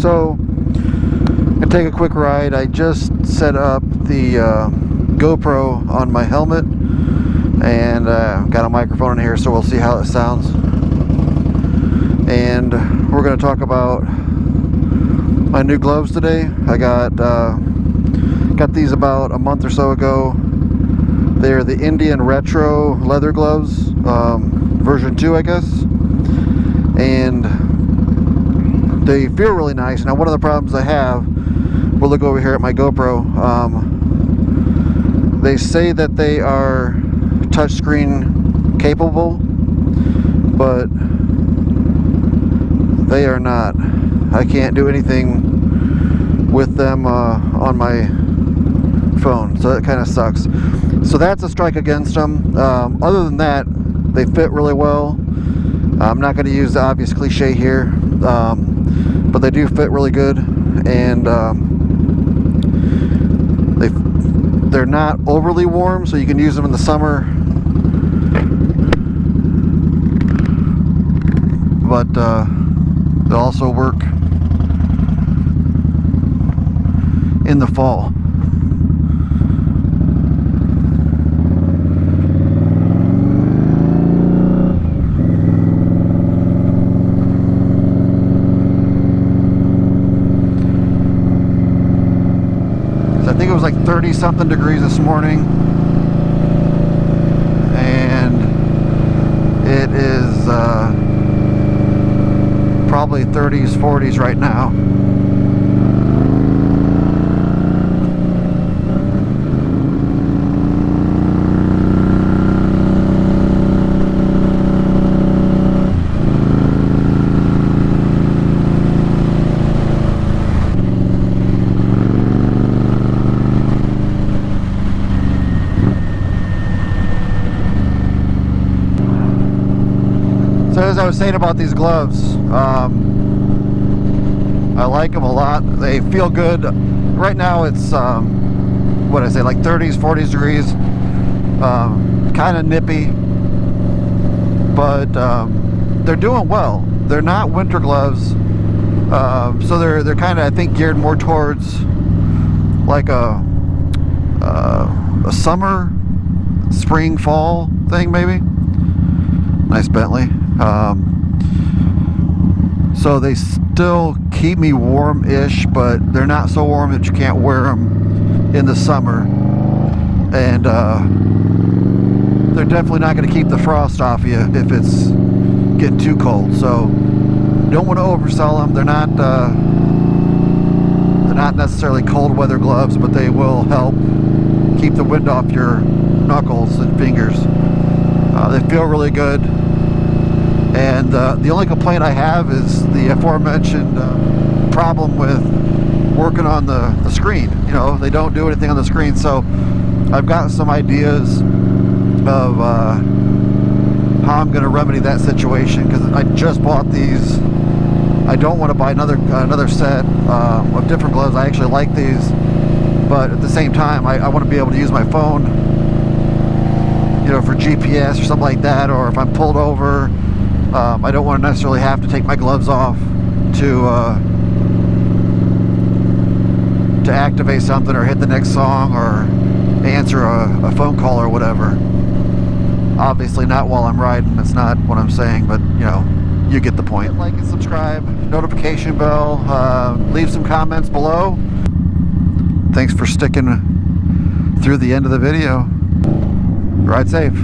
So, I take a quick ride. I just set up the GoPro on my helmet, and got a microphone in here, so we'll see how it sounds. And we're going to talk about my new gloves today. I got these about a month or so ago. They're the Indian Retro leather gloves, version 2, I guess. And they feel really nice. Now, one of the problems I have, we'll look over here at my GoPro. They say that they are touchscreen capable, but they are not. I can't do anything with them on my phone, so that kind of sucks. So that's a strike against them. Other than that, they fit really well. I'm not going to use the obvious cliche here, but they do fit really good, and they're not overly warm, so you can use them in the summer, but they'll also work in the fall. I think it was like 30 something degrees this morning, and it is probably 30s, 40s right now. So as I was saying about these gloves, I like them a lot. They feel good. Right now it's, what I say, like 30s, 40s degrees. Kind of nippy, but they're doing well. They're not winter gloves, so they're kind of, I think, geared more towards like a summer, spring, fall thing, maybe. Nice Bentley. So they still keep me warm-ish, but they're not so warm that you can't wear them in the summer. And they're definitely not going to keep the frost off you if it's getting too cold. So don't want to oversell them. They're not necessarily cold weather gloves, but they will help keep the wind off your knuckles and fingers. They feel really good. And the only complaint I have is the aforementioned problem with working on the screen. You know, they don't do anything on the screen, so I've got some ideas of how I'm going to remedy that situation, because I just bought these. I don't want to buy another set of different gloves. I actually like these, but at the same time, I want to be able to use my phone, you know, for GPS or something like that, or if I'm pulled over. I don't want to necessarily have to take my gloves off to activate something or hit the next song or answer a phone call or whatever. Obviously not while I'm riding, that's not what I'm saying, but you know, you get the point. Like and subscribe, notification bell, leave some comments below. Thanks for sticking through the end of the video. Ride safe.